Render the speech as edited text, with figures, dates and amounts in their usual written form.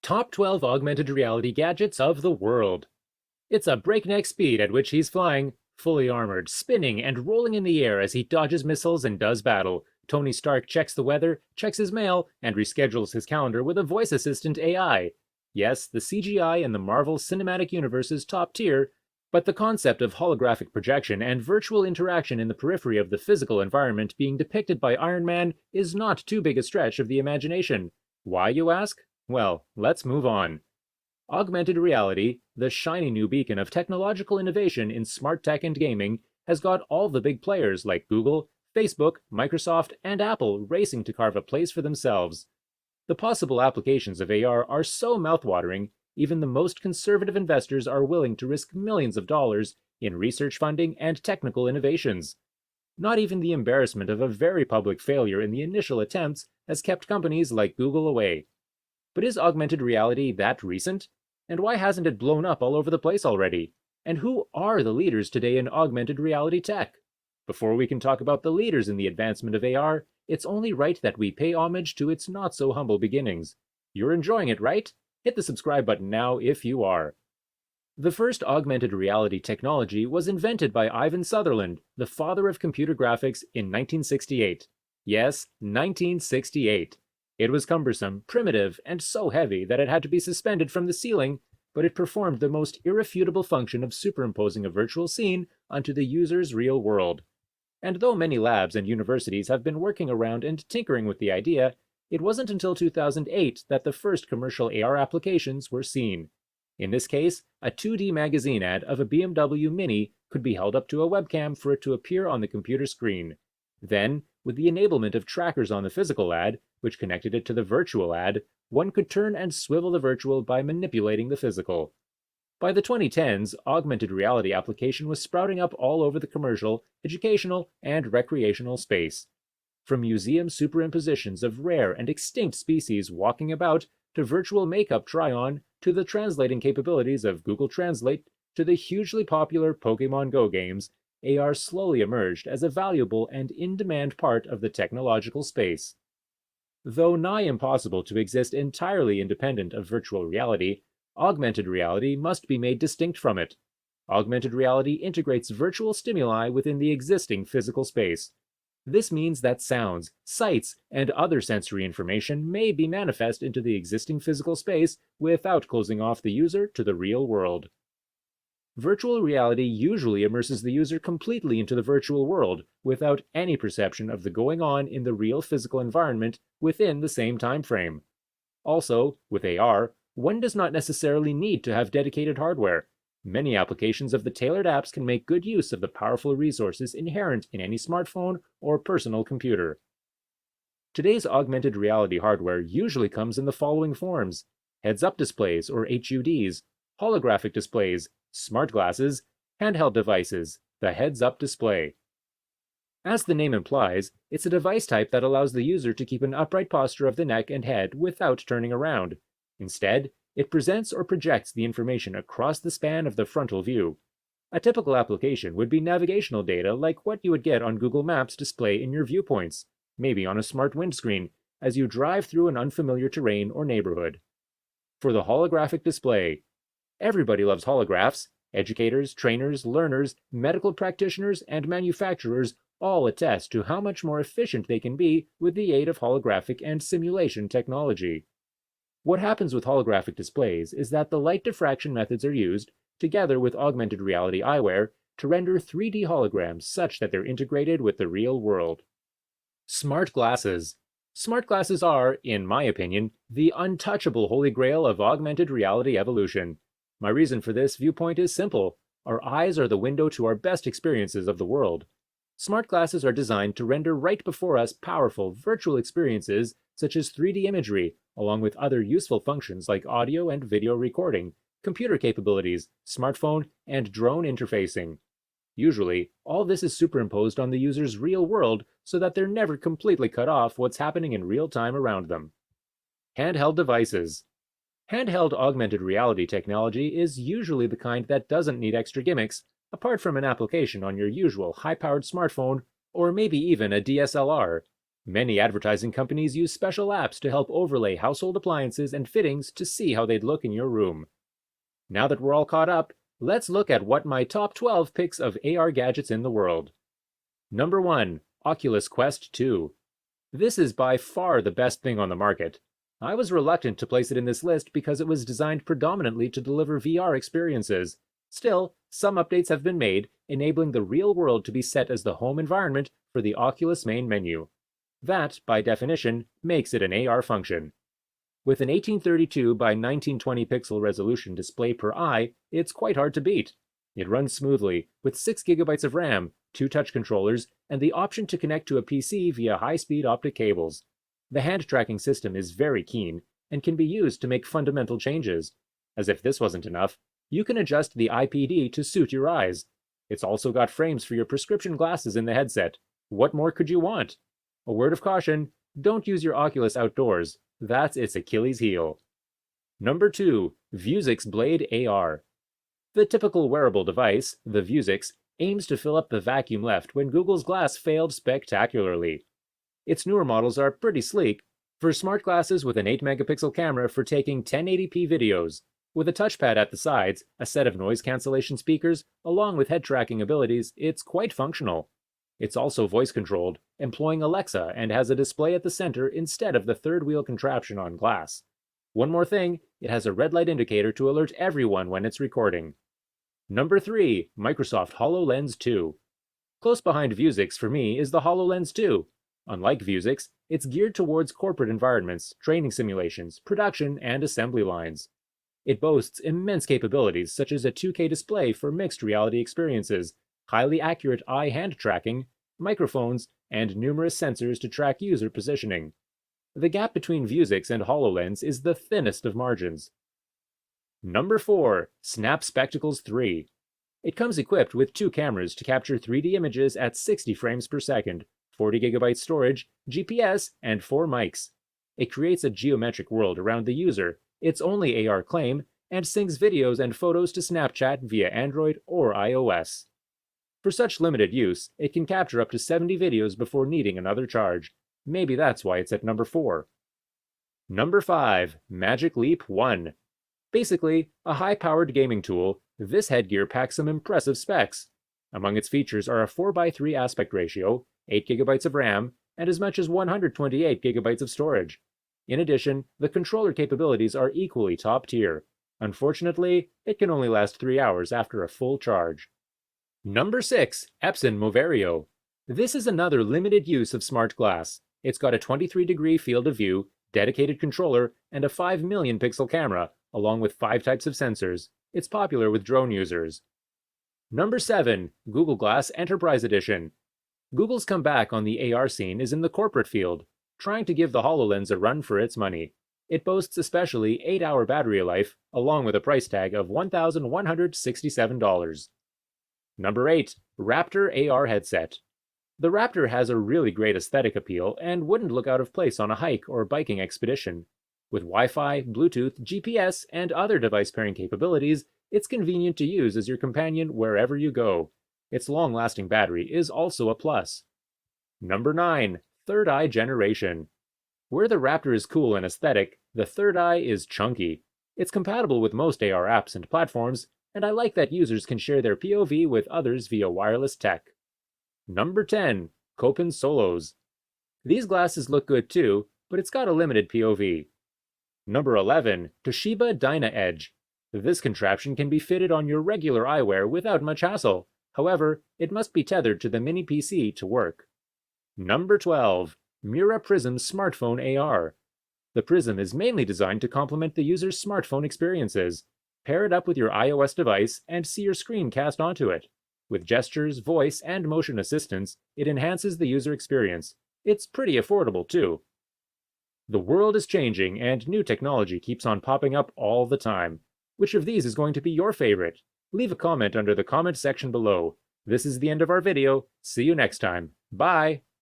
Top 12 augmented reality gadgets of the world. It's a breakneck speed at which he's flying, fully armored, spinning and rolling in the air as he dodges missiles and does battle. Tony Stark checks the weather, checks his mail, and reschedules his calendar with a voice assistant AI. Yes, the CGI in the Marvel Cinematic Universe is top tier, but the concept of holographic projection and virtual interaction in the periphery of the physical environment being depicted by Iron Man is not too big a stretch of the imagination. Why, you ask? Well, let's move on. Augmented reality, the shiny new beacon of technological innovation in smart tech and gaming, has got all the big players like Google, Facebook, Microsoft, and Apple racing to carve a place for themselves. The possible applications of AR are so mouthwatering, even the most conservative investors are willing to risk millions of dollars in research funding and technical innovations. Not even the embarrassment of a very public failure in the initial attempts has kept companies like Google away. But is augmented reality that recent? And why hasn't it blown up all over the place already? And who are the leaders today in augmented reality tech? Before we can talk about the leaders in the advancement of AR, it's only right that we pay homage to its not-so-humble beginnings. You're enjoying it, right? Hit the subscribe button now if you are. The first augmented reality technology was invented by Ivan Sutherland, the father of computer graphics, in 1968. Yes, 1968. It was cumbersome, primitive, and so heavy that it had to be suspended from the ceiling, but it performed the most irrefutable function of superimposing a virtual scene onto the user's real world. And though many labs and universities have been working around and tinkering with the idea, it wasn't until 2008 that the first commercial AR applications were seen. In this case, a 2D magazine ad of a BMW Mini could be held up to a webcam for it to appear on the computer screen. Then, with the enablement of trackers on the physical ad, which connected it to the virtual ad, one could turn and swivel the virtual by manipulating the physical. By the 2010s, augmented reality application was sprouting up all over the commercial, educational, and recreational space. From museum superimpositions of rare and extinct species walking about, to virtual makeup try-on, to the translating capabilities of Google Translate, to the hugely popular Pokemon Go games, AR slowly emerged as a valuable and in-demand part of the technological space. Though nigh impossible to exist entirely independent of virtual reality, augmented reality must be made distinct from it. Augmented reality integrates virtual stimuli within the existing physical space. This means that sounds, sights, and other sensory information may be manifest into the existing physical space without closing off the user to the real world. Virtual reality usually immerses the user completely into the virtual world without any perception of the going on in the real physical environment within the same time frame. Also, with AR, one does not necessarily need to have dedicated hardware. Many applications of the tailored apps can make good use of the powerful resources inherent in any smartphone or personal computer. Today's augmented reality hardware usually comes in the following forms: heads-up displays or HUDs, holographic displays, smart glasses, handheld devices, the heads-up display. As the name implies, it's a device type that allows the user to keep an upright posture of the neck and head without turning around. Instead, it presents or projects the information across the span of the frontal view. A typical application would be navigational data like what you would get on Google Maps display in your viewpoints, maybe on a smart windscreen, as you drive through an unfamiliar terrain or neighborhood. For the holographic display, everybody loves holographs. Educators, trainers, learners, medical practitioners, and manufacturers all attest to how much more efficient they can be with the aid of holographic and simulation technology. What happens with holographic displays is that the light diffraction methods are used, together with augmented reality eyewear, to render 3D holograms such that they're integrated with the real world. Smart glasses. Smart glasses are, in my opinion, the untouchable holy grail of augmented reality evolution. My reason for this viewpoint is simple. Our eyes are the window to our best experiences of the world. Smart glasses are designed to render right before us powerful virtual experiences such as 3D imagery, along with other useful functions like audio and video recording, computer capabilities, smartphone, and drone interfacing. Usually, all this is superimposed on the user's real world so that they're never completely cut off what's happening in real time around them. Handheld devices. Handheld augmented reality technology is usually the kind that doesn't need extra gimmicks, apart from an application on your usual high-powered smartphone, or maybe even a DSLR. Many advertising companies use special apps to help overlay household appliances and fittings to see how they'd look in your room. Now that we're all caught up, let's look at what my top 12 picks of AR gadgets in the world. Number 1. Oculus Quest 2. This is by far the best thing on the market. I was reluctant to place it in this list because it was designed predominantly to deliver VR experiences. Still, some updates have been made, enabling the real world to be set as the home environment for the Oculus main menu. That, by definition, makes it an AR function. With an 1832 by 1920 pixel resolution display per eye, it's quite hard to beat. It runs smoothly, with 6 GB of RAM, 2 touch controllers, and the option to connect to a PC via high-speed optic cables. The hand tracking system is very keen, and can be used to make fundamental changes. As if this wasn't enough, you can adjust the IPD to suit your eyes. It's also got frames for your prescription glasses in the headset. What more could you want? A word of caution, don't use your Oculus outdoors. That's its Achilles heel. Number 2. Vuzix Blade AR. The typical wearable device, the Vuzix, aims to fill up the vacuum left when Google's Glass failed spectacularly. Its newer models are pretty sleek, for smart glasses with an 8-megapixel camera for taking 1080p videos. With a touchpad at the sides, a set of noise cancellation speakers, along with head tracking abilities, it's quite functional. It's also voice-controlled, employing Alexa, and has a display at the center instead of the third-wheel contraption on Glass. One more thing, it has a red light indicator to alert everyone when it's recording. Number 3. Microsoft HoloLens 2. Close behind Vuzix for me is the HoloLens 2. Unlike Vuzix, it's geared towards corporate environments, training simulations, production, and assembly lines. It boasts immense capabilities such as a 2K display for mixed reality experiences, highly accurate eye-hand tracking, microphones, and numerous sensors to track user positioning. The gap between Vuzix and HoloLens is the thinnest of margins. Number 4. Snap Spectacles 3. It comes equipped with 2 cameras to capture 3D images at 60 frames per second, 40 GB storage, GPS, and 4 mics. It creates a geometric world around the user, its only AR claim, and syncs videos and photos to Snapchat via Android or iOS. For such limited use, it can capture up to 70 videos before needing another charge. Maybe that's why it's at number 4. Number 5. Magic Leap 1. Basically, a high-powered gaming tool, this headgear packs some impressive specs. Among its features are a 4:3 aspect ratio, 8 GB of RAM, and as much as 128 GB of storage. In addition, the controller capabilities are equally top tier. Unfortunately, it can only last 3 hours after a full charge. Number 6. Epson Moverio. This is another limited use of smart glass. It's got a 23-degree field of view, dedicated controller, and a 5 million pixel camera, along with 5 types of sensors. It's popular with drone users. Number 7. Google Glass Enterprise Edition. Google's comeback on the AR scene is in the corporate field, trying to give the HoloLens a run for its money. It boasts especially 8-hour battery life, along with a price tag of $1,167. Number 8. Raptor AR Headset. The Raptor has a really great aesthetic appeal and wouldn't look out of place on a hike or biking expedition. With Wi-Fi, Bluetooth, GPS, and other device pairing capabilities, it's convenient to use as your companion wherever you go. Its long-lasting battery is also a plus. Number 9. Third Eye Generation. Where the Raptor is cool and aesthetic, the Third Eye is chunky. It's compatible with most AR apps and platforms, and I like that users can share their POV with others via wireless tech. Number 10. Copen Solos. These glasses look good too, but it's got a limited POV. Number 11. Toshiba DynaEdge. This contraption can be fitted on your regular eyewear without much hassle. However, it must be tethered to the mini PC to work. Number 12. Mura Prism Smartphone AR. The Prism is mainly designed to complement the user's smartphone experiences. Pair it up with your iOS device and see your screen cast onto it. With gestures, voice, and motion assistance, it enhances the user experience. It's pretty affordable too. The world is changing and new technology keeps on popping up all the time. Which of these is going to be your favorite? Leave a comment under the comment section below. This is the end of our video. See you next time. Bye!